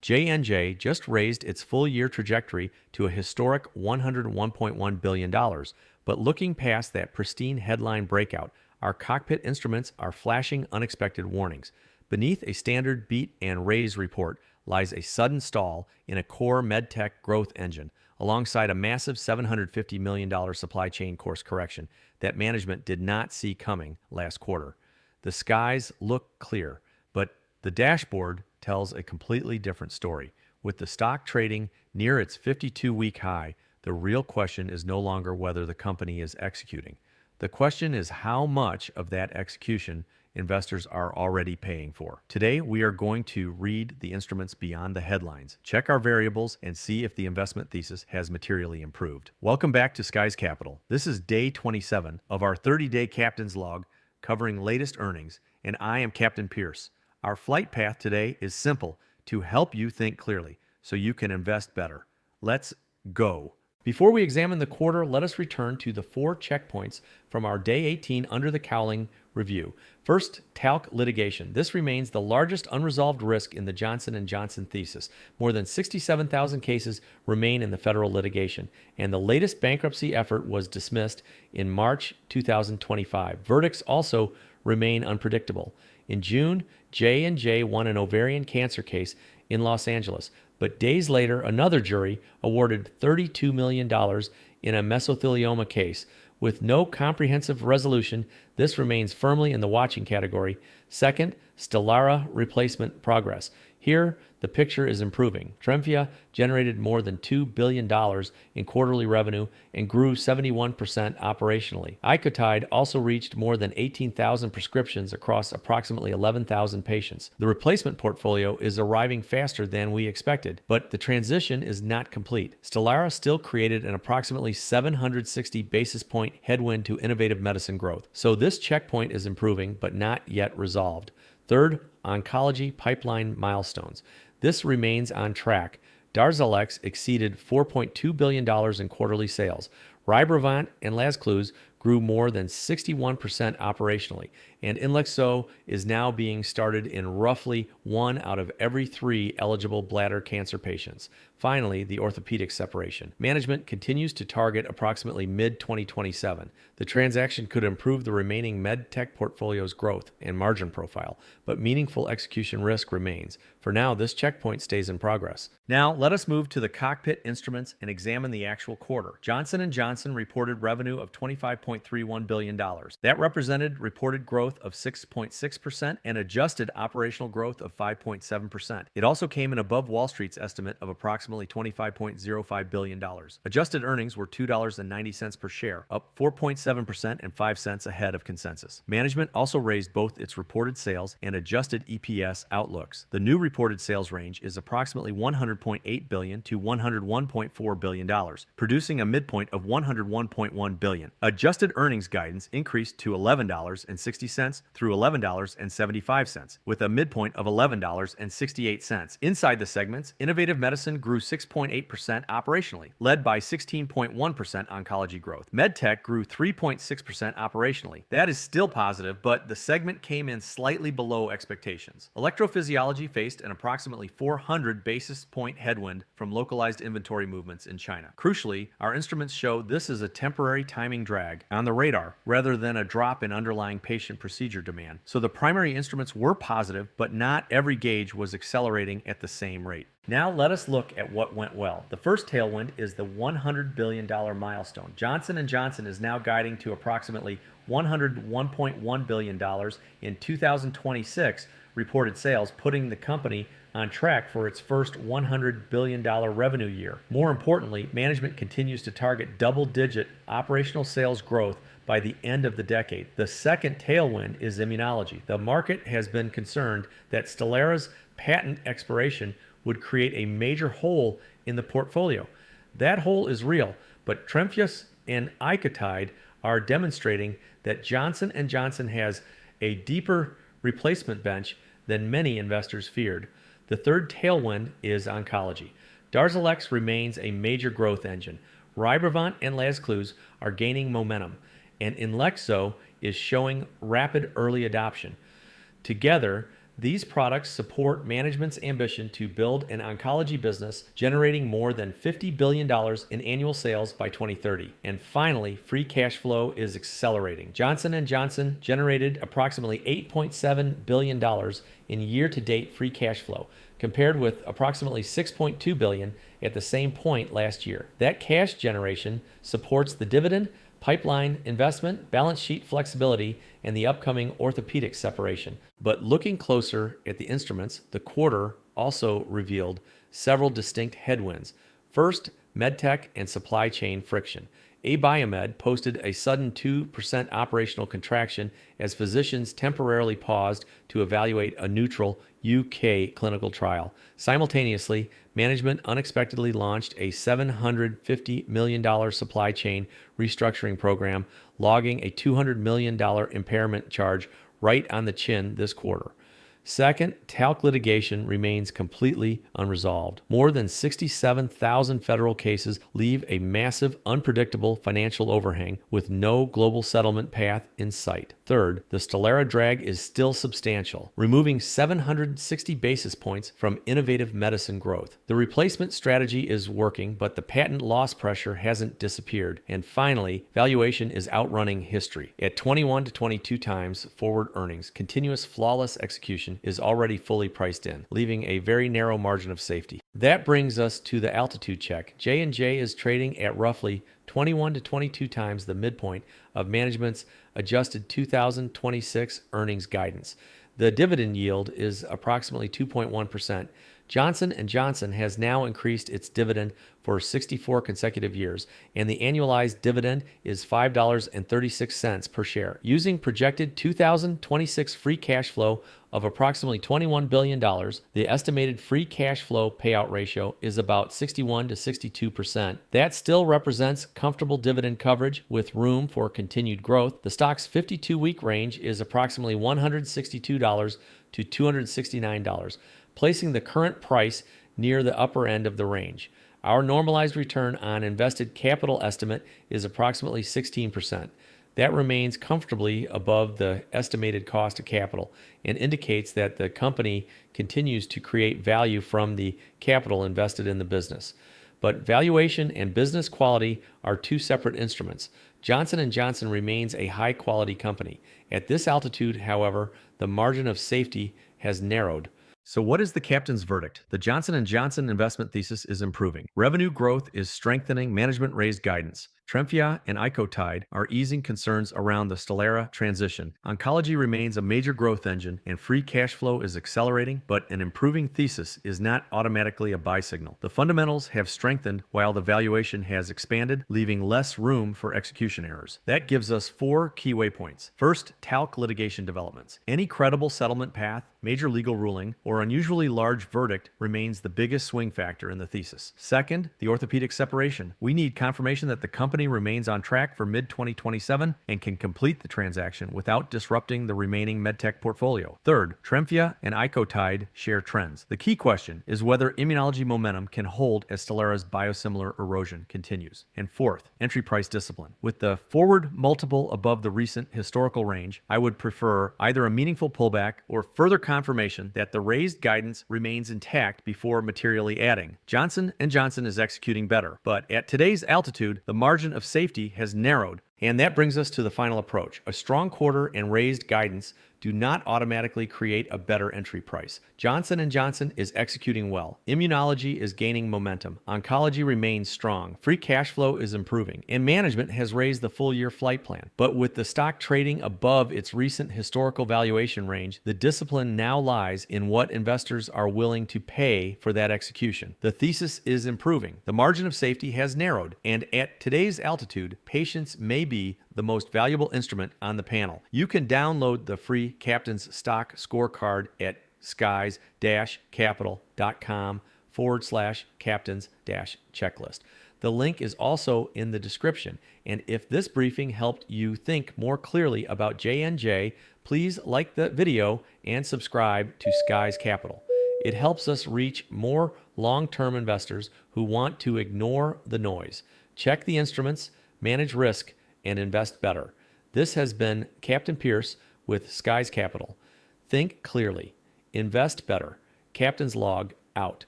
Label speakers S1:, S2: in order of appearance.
S1: JNJ just raised its full-year trajectory to a historic $101.1 billion, but looking past that pristine headline breakout, our cockpit instruments are flashing unexpected warnings. Beneath a standard beat and raise report lies a sudden stall in a core medtech growth engine, alongside a massive $750 million supply chain course correction that management did not see coming last quarter. The skies look clear, but the dashboard tells a completely different story. With the stock trading near its 52-week high, the real question is no longer whether the company is executing. The question is how much of that execution investors are already paying for. Today, we are going to read the instruments beyond the headlines, check our variables, and see if the investment thesis has materially improved. Welcome back to SkiesCapital. This is day 27 of our 30-day Captain's Log covering latest earnings, and I am Captain Pierce. Our flight path today is simple: to help you think clearly so you can invest better. Let's go. Before we examine the quarter, let us return to the 4 checkpoints from our Day 18 Under the Cowling review. First, talc litigation. This remains the largest unresolved risk in the Johnson & Johnson thesis. More than 67,000 cases remain in the federal litigation, and the latest bankruptcy effort was dismissed in March 2025. Verdicts also remain unpredictable. In June, J&J won an ovarian cancer case in Los Angeles, but days later, another jury awarded $32 million in a mesothelioma case. With no comprehensive resolution, this remains firmly in the watching category. Second, Stelara replacement progress. Here, the picture is improving. Tremfya generated more than $2 billion in quarterly revenue and grew 71% operationally. Icotide also reached more than 18,000 prescriptions across approximately 11,000 patients. The replacement portfolio is arriving faster than we expected, but the transition is not complete. Stelara still created an approximately 760 basis point headwind to innovative medicine growth. So this checkpoint is improving, but not yet resolved. Third, oncology pipeline milestones. This remains on track. Darzalex exceeded $4.2 billion in quarterly sales. Rybrevant and Lazcluze grew more than 61% operationally, and Inlexzo is now being started in roughly 1 out of every 3 eligible bladder cancer patients. Finally, the orthopedic separation. Management continues to target approximately mid-2027. The transaction could improve the remaining medtech portfolio's growth and margin profile, but meaningful execution risk remains. For now, this checkpoint stays in progress. Now, let us move to the cockpit instruments and examine the actual quarter. Johnson & Johnson reported revenue of $25.31 billion. That represented reported growth of 6.6% and adjusted operational growth of 5.7%. It also came in above Wall Street's estimate of approximately $25.05 billion. Adjusted earnings were $2.90 per share, up 4.7% and 5 cents ahead of consensus. Management also raised both its reported sales and adjusted EPS outlooks. The new reported sales range is approximately $100.8 billion to $101.4 billion, producing a midpoint of $101.1 billion. Adjusted earnings guidance increased to $11.60 through $11.75, with a midpoint of $11.68. Inside the segments, innovative medicine grew 6.8% operationally, led by 16.1% oncology growth. MedTech grew 3.6% operationally. That is still positive, but the segment came in slightly below expectations. Electrophysiology faced an approximately 400 basis point headwind from localized inventory movements in China. Crucially, our instruments show this is a temporary timing drag on the radar rather than a drop in underlying patient procedure demand. So the primary instruments were positive, but not every gauge was accelerating at the same rate. Now let us look at what went well. The first tailwind is the $100 billion milestone. Johnson & Johnson is now guiding to approximately $101.1 billion in 2026 reported sales, putting the company on track for its first $100 billion revenue year. More importantly, management continues to target double-digit operational sales growth by the end of the decade. The second tailwind is immunology. The market has been concerned that Stelara's patent expiration would create a major hole in the portfolio. That hole is real, but Tremfya and Icotide are demonstrating that Johnson & Johnson has a deeper replacement bench than many investors feared. The third tailwind is oncology. Darzalex remains a major growth engine. Rybrevant and Lazcluze are gaining momentum, and Inlexzo is showing rapid early adoption. Together, These products support management's ambition to build an oncology business generating more than $50 billion in annual sales by 2030. And finally, free cash flow is accelerating. Johnson & Johnson generated approximately $8.7 billion in year-to-date free cash flow, compared with approximately $6.2 billion at the same point last year. That cash generation supports the dividend, pipeline investment, balance sheet flexibility, and the upcoming orthopedic separation. But looking closer at the instruments, the quarter also revealed several distinct headwinds. First, medtech and supply chain friction. Abiomed posted a sudden 2% operational contraction as physicians temporarily paused to evaluate a neutral UK clinical trial. Simultaneously, management unexpectedly launched a $750 million supply chain restructuring program, logging a $200 million impairment charge right on the chin this quarter. Second, talc litigation remains completely unresolved. More than 67,000 federal cases leave a massive, unpredictable financial overhang with no global settlement path in sight. Third, the Stelara drag is still substantial, removing 760 basis points from innovative medicine growth. The replacement strategy is working, but the patent loss pressure hasn't disappeared. And finally, valuation is outrunning history. At 21 to 22 times forward earnings, continuous flawless execution is already fully priced in, leaving a very narrow margin of safety. That brings us to the altitude check. JNJ is trading at roughly 21 to 22 times the midpoint of management's adjusted 2026 earnings guidance. The dividend yield is approximately 2.1%. Johnson & Johnson has now increased its dividend for 64 consecutive years, and the annualized dividend is $5.36 per share. Using projected 2026 free cash flow of approximately $21 billion, the estimated free cash flow payout ratio is about 61 to 62%. That still represents comfortable dividend coverage with room for continued growth. The stock's 52-week range is approximately $162 to $269, placing the current price near the upper end of the range. Our normalized return on invested capital estimate is approximately 16%. That remains comfortably above the estimated cost of capital and indicates that the company continues to create value from the capital invested in the business. But valuation and business quality are two separate instruments. Johnson & Johnson remains a high-quality company. At this altitude, however, the margin of safety has narrowed. So what is the captain's verdict? The Johnson & Johnson investment thesis is improving. Revenue growth is strengthening management-raised guidance. Tremfya and Icotide are easing concerns around the Stelara transition. Oncology remains a major growth engine, and free cash flow is accelerating, but an improving thesis is not automatically a buy signal. The fundamentals have strengthened while the valuation has expanded, leaving less room for execution errors. That gives us 4 key waypoints. First, talc litigation developments. Any credible settlement path, major legal ruling, or unusually large verdict remains the biggest swing factor in the thesis. Second, the orthopedic separation. We need confirmation that the company remains on track for mid-2027 and can complete the transaction without disrupting the remaining medtech portfolio. Third, Tremfya and Icotide share trends. The key question is whether immunology momentum can hold as Stelara's biosimilar erosion continues. And fourth, entry price discipline. With the forward multiple above the recent historical range, I would prefer either a meaningful pullback or further confirmation that the raised guidance remains intact before materially adding. Johnson & Johnson is executing better, but at today's altitude, the margin of safety has narrowed. And that brings us to the final approach. A strong quarter and raised guidance do not automatically create a better entry price. Johnson & Johnson is executing well. Immunology is gaining momentum. Oncology remains strong. Free cash flow is improving. And management has raised the full-year flight plan. But with the stock trading above its recent historical valuation range, the discipline now lies in what investors are willing to pay for that execution. The thesis is improving. The margin of safety has narrowed. And at today's altitude, patience may be the most valuable instrument on the panel. You can download the free Captain's Stock Scorecard at skiescapital.com/captains-checklist. The link is also in the description. And if this briefing helped you think more clearly about JNJ, please like the video and subscribe to SkiesCapital. It helps us reach more long-term investors who want to ignore the noise. Check the instruments, manage risk, and invest better. This has been Captain Pierce with SkiesCapital. Think clearly, Invest better. Captain's log out.